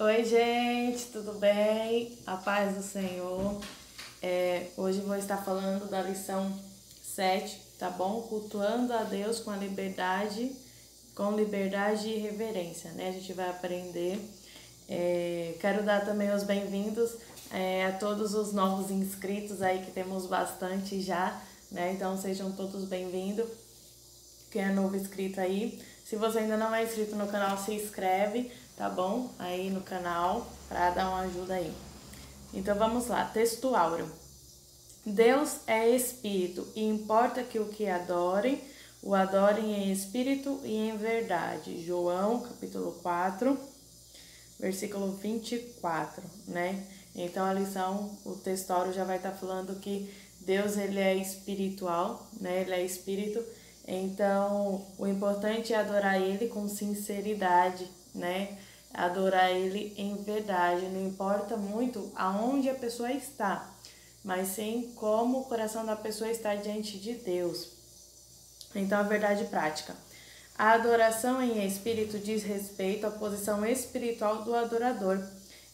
Oi, gente, tudo bem? A paz do Senhor. Hoje vou estar falando da lição 7, tá bom? Cultuando a Deus com liberdade e reverência, né? A gente vai aprender. Quero dar também os bem-vindos a todos os novos inscritos aí, que temos bastante já, né? Então sejam todos bem-vindos. Quem é novo inscrito aí, se você ainda não é inscrito no canal, se inscreve, tá bom? Aí no canal, para dar uma ajuda aí. Então vamos lá, texto áureo. Deus é espírito e importa que o que adorem, o adorem em espírito e em verdade. João, capítulo 4, versículo 24, né? Então a lição, o texto áureo já vai estar falando que Deus, ele é espiritual, né? Ele é espírito. Então, o importante é adorar Ele com sinceridade, né? Adorar Ele em verdade. Não importa muito aonde a pessoa está, mas sim como o coração da pessoa está diante de Deus. Então, a verdade prática. A adoração em espírito diz respeito à posição espiritual do adorador.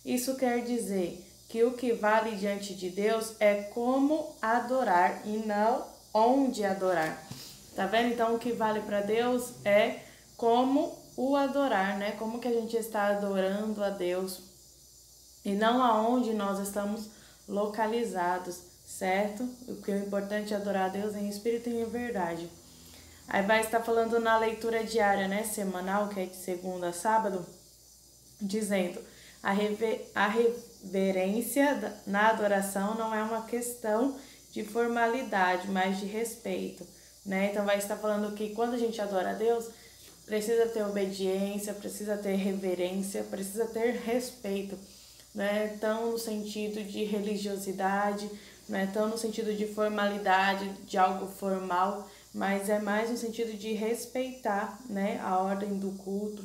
Isso quer dizer que o que vale diante de Deus é como adorar e não onde adorar. Tá vendo? Então, o que vale para Deus é como o adorar, né? Como que a gente está adorando a Deus e não aonde nós estamos localizados, certo? O que é importante é adorar a Deus em espírito e em verdade. Aí vai estar falando na leitura diária, né? Semanal, que é de segunda a sábado, dizendo: a reverência na adoração não é uma questão de formalidade, mas de respeito, né? Então vai estar falando que quando a gente adora a Deus, precisa ter obediência, precisa ter reverência, precisa ter respeito, né? Tão no sentido de religiosidade, não é tão no sentido de formalidade, de algo formal, mas é mais no sentido de respeitar, né, a ordem do culto,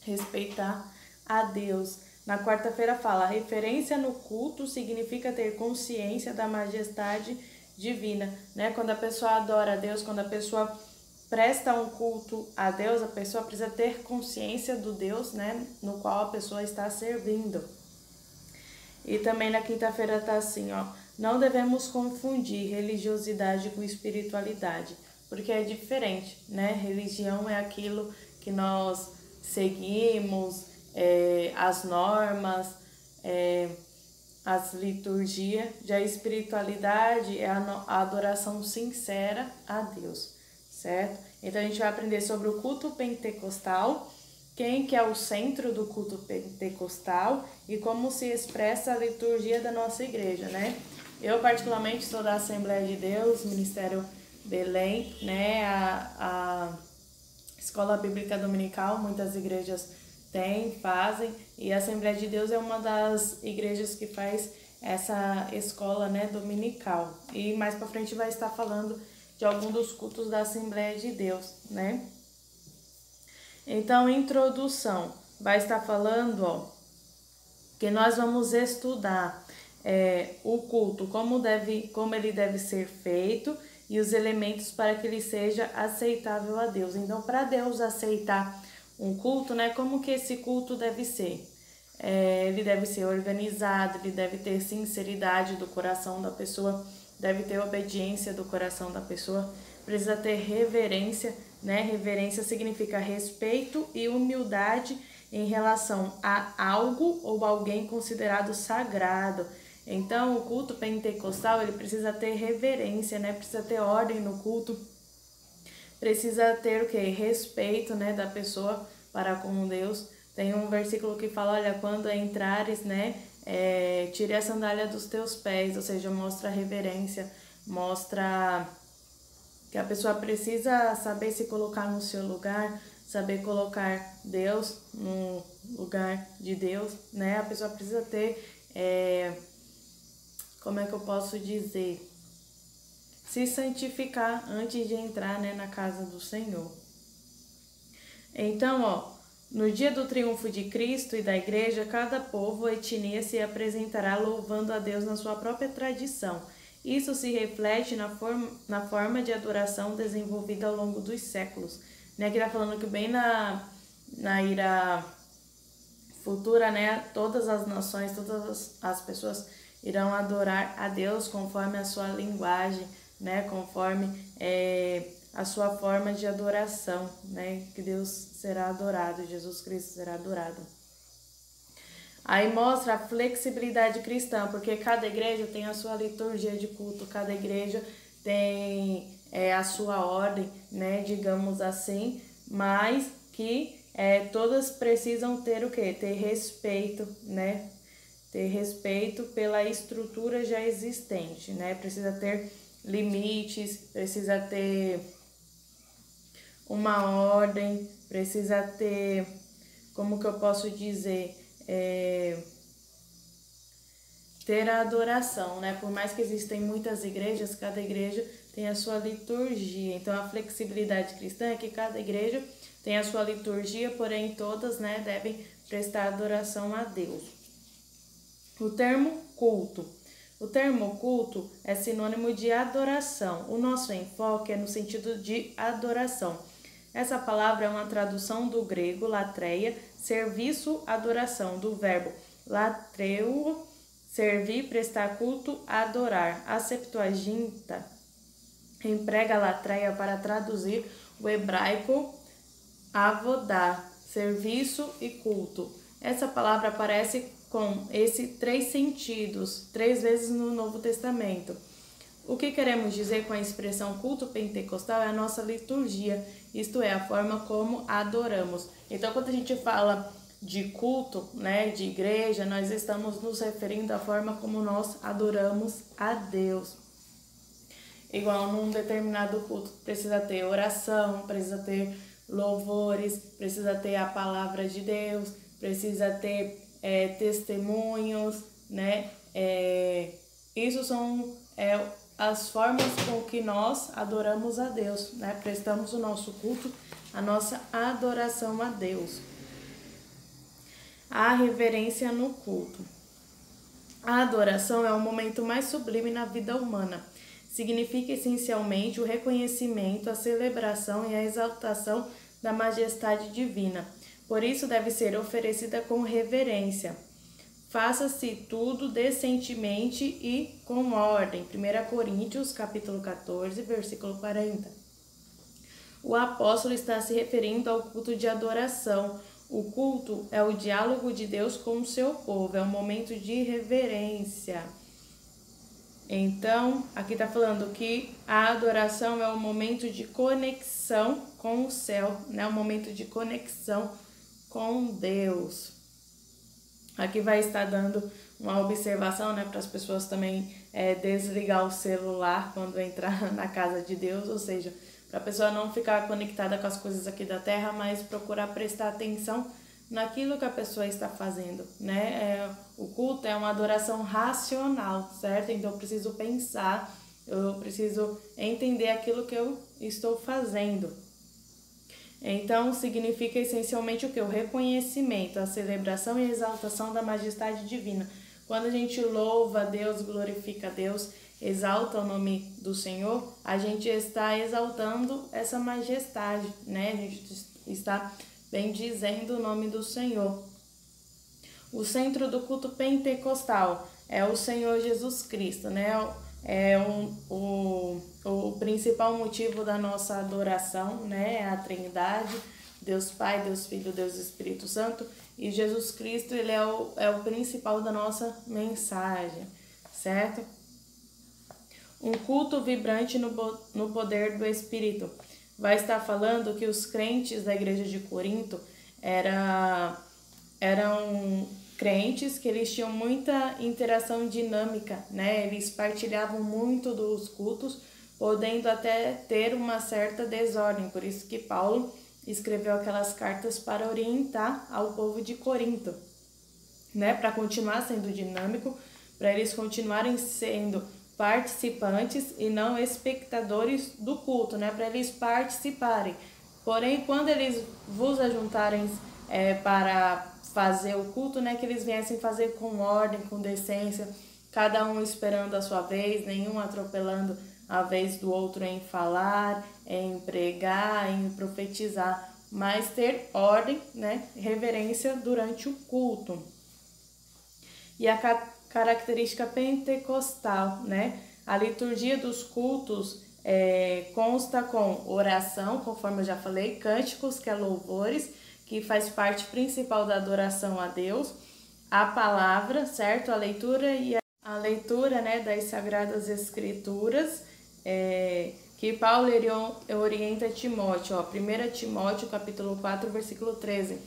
respeitar a Deus. Na quarta-feira fala: a referência no culto significa ter consciência da majestade divina, né? Quando a pessoa adora a Deus, quando a pessoa presta um culto a Deus, a pessoa precisa ter consciência do Deus, né, no qual a pessoa está servindo. E também na quinta-feira tá assim, ó: não devemos confundir religiosidade com espiritualidade, porque é diferente, né? Religião é aquilo que nós seguimos, as normas, as liturgias. Já a espiritualidade é a adoração sincera a Deus, certo? Então a gente vai aprender sobre o culto pentecostal, quem que é o centro do culto pentecostal e como se expressa a liturgia da nossa igreja, né? Eu particularmente sou da Assembleia de Deus, Ministério Belém, né? A Escola Bíblica Dominical, muitas igrejas têm, fazem, e a Assembleia de Deus é uma das igrejas que faz essa escola, né, dominical. E mais para frente vai estar falando de algum dos cultos da Assembleia de Deus, né? Então, introdução, vai estar falando, ó, que nós vamos estudar o culto, como ele deve ser feito e os elementos para que ele seja aceitável a Deus. Então, para Deus aceitar um culto, né, como que esse culto deve ser? Ele deve ser organizado, ele deve ter sinceridade do coração da pessoa, deve ter obediência do coração da pessoa, precisa ter reverência, né? Reverência significa respeito e humildade em relação a algo ou alguém considerado sagrado. Então, o culto pentecostal, ele precisa ter reverência, né? Precisa ter ordem no culto, precisa ter o quê? Respeito, né, da pessoa para com Deus. Tem um versículo que fala: olha, quando entrares, né, tire a sandália dos teus pés, ou seja, mostra reverência, mostra que a pessoa precisa saber se colocar no seu lugar, saber colocar Deus no lugar de Deus, né? A pessoa precisa ter, como é que eu posso dizer? Se santificar antes de entrar, né, na casa do Senhor. Então, ó, no dia do triunfo de Cristo e da igreja, cada povo ou etnia se apresentará louvando a Deus na sua própria tradição. Isso se reflete na forma de adoração desenvolvida ao longo dos séculos. Né? Aqui está falando que bem na ira futura, né, todas as nações, todas as pessoas irão adorar a Deus conforme a sua linguagem, né, conforme a sua forma de adoração, né, que Deus será adorado, Jesus Cristo será adorado. Aí mostra a flexibilidade cristã, porque cada igreja tem a sua liturgia de culto, cada igreja tem a sua ordem, né, digamos assim, mas que todas precisam ter o quê? Ter respeito, né? Ter respeito pela estrutura já existente, né? Precisa ter limites, precisa ter uma ordem, precisa ter, como que eu posso dizer, ter a adoração, né? Por mais que existem muitas igrejas, cada igreja tem a sua liturgia. Então, a flexibilidade cristã é que cada igreja tem a sua liturgia, porém todas, né, devem prestar adoração a Deus. O termo culto. O termo culto é sinônimo de adoração. O nosso enfoque é no sentido de adoração. Essa palavra é uma tradução do grego latreia, serviço, adoração, do verbo latreuo, servir, prestar culto, adorar. A Septuaginta emprega latreia para traduzir o hebraico avodá, serviço e culto. Essa palavra aparece com esses 3 sentidos, 3 vezes no Novo Testamento. O que queremos dizer com a expressão culto pentecostal é a nossa liturgia, isto é, a forma como adoramos. Então, quando a gente fala de culto, né, de igreja, nós estamos nos referindo à forma como nós adoramos a Deus. Igual num determinado culto, precisa ter oração, precisa ter louvores, precisa ter a palavra de Deus, precisa ter testemunhos, né? Isso são as formas com que nós adoramos a Deus, né? Prestamos o nosso culto, a nossa adoração a Deus. A reverência no culto. A adoração é o momento mais sublime na vida humana. Significa essencialmente o reconhecimento, a celebração e a exaltação da majestade divina. Por isso deve ser oferecida com reverência. Faça-se tudo decentemente e com ordem. 1 Coríntios, capítulo 14, versículo 40. O apóstolo está se referindo ao culto de adoração. O culto é o diálogo de Deus com o seu povo, é um momento de reverência. Então, aqui está falando que a adoração é um momento de conexão com o céu, né? Um momento de conexão com Deus. Aqui vai estar dando uma observação, né, para as pessoas também desligar o celular quando entrar na casa de Deus, ou seja, para a pessoa não ficar conectada com as coisas aqui da terra, mas procurar prestar atenção naquilo que a pessoa está fazendo, né? O culto é uma adoração racional, certo? Então eu preciso pensar, eu preciso entender aquilo que eu estou fazendo. Então significa essencialmente o que? O reconhecimento, a celebração e a exaltação da majestade divina. Quando a gente louva a Deus, glorifica a Deus, exalta o nome do Senhor, a gente está exaltando essa majestade, né? A gente está bendizendo o nome do Senhor. O centro do culto pentecostal é o Senhor Jesus Cristo, né? É o principal motivo da nossa adoração, né? É a Trindade, Deus Pai, Deus Filho, Deus Espírito Santo. E Jesus Cristo, ele é o principal da nossa mensagem, certo? Um culto vibrante no poder do Espírito. Vai estar falando que os crentes da igreja de Corinto eram crentes que eles tinham muita interação dinâmica, né? Eles partilhavam muito dos cultos, podendo até ter uma certa desordem. Por isso que Paulo escreveu aquelas cartas para orientar ao povo de Corinto, né? Para continuar sendo dinâmico, para eles continuarem sendo participantes e não espectadores do culto, né? Para eles participarem. Porém, quando eles vos ajuntarem para fazer o culto, né? Que eles viessem fazer com ordem, com decência, cada um esperando a sua vez, nenhum atropelando a vez do outro em falar, em pregar, em profetizar. mas ter ordem, né, reverência durante o culto. E a característica pentecostal, né? A liturgia dos cultos consta com oração, conforme eu já falei, cânticos, que é louvores, que faz parte principal da adoração a Deus, a palavra, certo? A leitura, né, das Sagradas Escrituras, que Paulo orienta Timóteo, 1 Timóteo capítulo 4, versículo 13,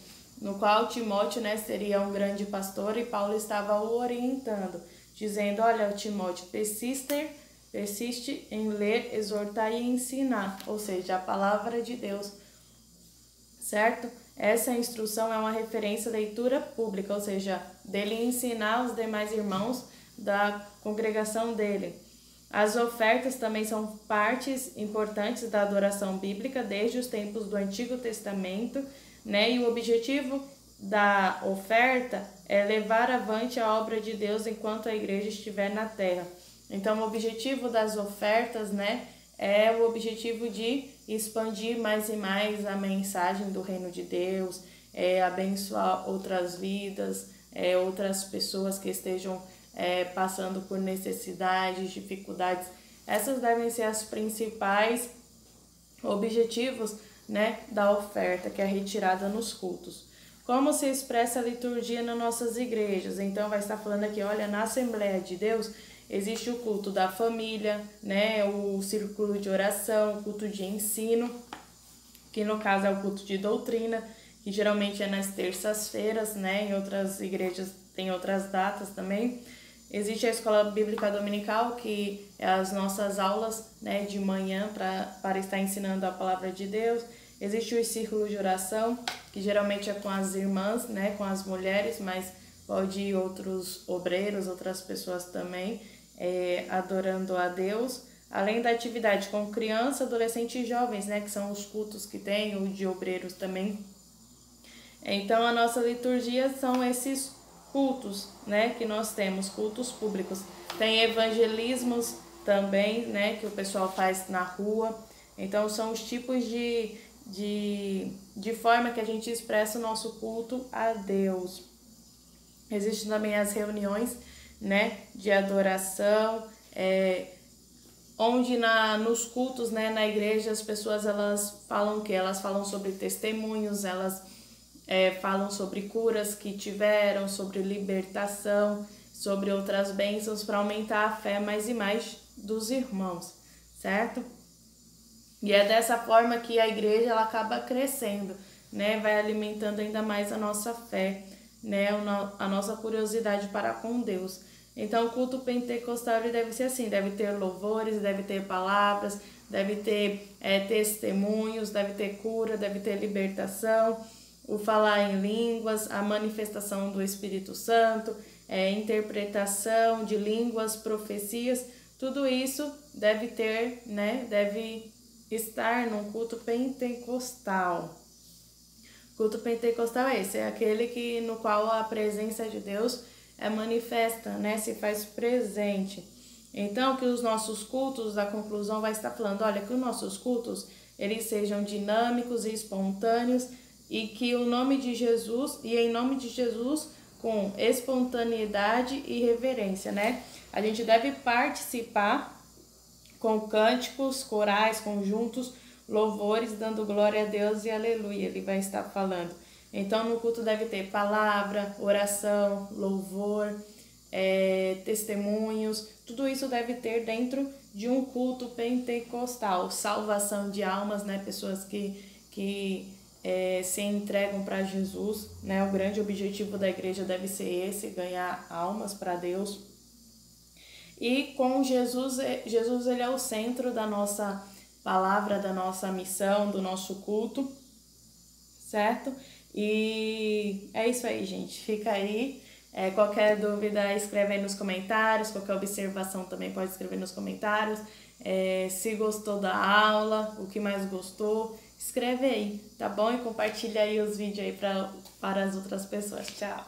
no qual Timóteo, né, seria um grande pastor e Paulo estava o orientando, dizendo, olha, Timóteo, persiste em ler, exortar e ensinar, ou seja, a palavra de Deus, certo? Essa instrução é uma referência à leitura pública, ou seja, dele ensinar os demais irmãos da congregação dele. As ofertas também são partes importantes da adoração bíblica desde os tempos do Antigo Testamento, né? E o objetivo da oferta é levar avante a obra de Deus enquanto a igreja estiver na terra. Então, o objetivo das ofertas, né, é o objetivo de expandir mais e mais a mensagem do reino de Deus, abençoar outras vidas, outras pessoas que estejam passando por necessidades, dificuldades. Essas devem ser as principais objetivos, né, da oferta, que é retirada nos cultos. Como se expressa a liturgia nas nossas igrejas? Então, vai estar falando aqui, olha, na Assembleia de Deus existe o culto da família, né, o círculo de oração, o culto de ensino, que no caso é o culto de doutrina, que geralmente é nas terças-feiras, né, em outras igrejas tem outras datas também. Existe a escola bíblica dominical, que é as nossas aulas, né, de manhã para estar ensinando a palavra de Deus. Existe o círculo de oração, que geralmente é com as irmãs, né, com as mulheres, mas pode ir outros obreiros, outras pessoas também, adorando a Deus. Além da atividade com criança, adolescente e jovens, né, que são os cultos que tem, o de obreiros também. Então, a nossa liturgia são esses cultos, né, que nós temos, cultos públicos. Tem evangelismos também, né, que o pessoal faz na rua. Então, são os tipos de forma que a gente expressa o nosso culto a Deus. Existem também as reuniões, né, de adoração, onde nos cultos, né, na igreja, as pessoas elas falam o quê? Elas falam sobre testemunhos, elas falam sobre curas que tiveram, sobre libertação, sobre outras bênçãos para aumentar a fé mais e mais dos irmãos, certo? E é dessa forma que a igreja ela acaba crescendo, né? Vai alimentando ainda mais a nossa fé, né? A nossa curiosidade para com Deus. Então, o culto pentecostal ele deve ser assim, deve ter louvores, deve ter palavras, deve ter testemunhos, deve ter cura, deve ter libertação, o falar em línguas, a manifestação do Espírito Santo, interpretação de línguas, profecias, tudo isso deve ter, né? Deve estar no culto pentecostal. Culto pentecostal é aquele no qual a presença de Deus é manifesta, né? Se faz presente. Então, que os nossos cultos, a conclusão vai estar falando, olha, que os nossos cultos, eles sejam dinâmicos e espontâneos e que o nome de Jesus, e em nome de Jesus, com espontaneidade e reverência, né? A gente deve participar com cânticos, corais, conjuntos, louvores, dando glória a Deus e aleluia, ele vai estar falando. Então, no culto deve ter palavra, oração, louvor, testemunhos, tudo isso deve ter dentro de um culto pentecostal, salvação de almas, né? Pessoas que se entregam para Jesus, né? O grande objetivo da igreja deve ser esse, ganhar almas para Deus. E com Jesus ele é o centro da nossa palavra, da nossa missão, do nosso culto, certo? E é isso aí, gente. Fica aí. Qualquer dúvida, escreve aí nos comentários. Qualquer observação também pode escrever nos comentários. Se gostou da aula, o que mais gostou, escreve aí, tá bom? E compartilha aí os vídeos aí para as outras pessoas. Tchau!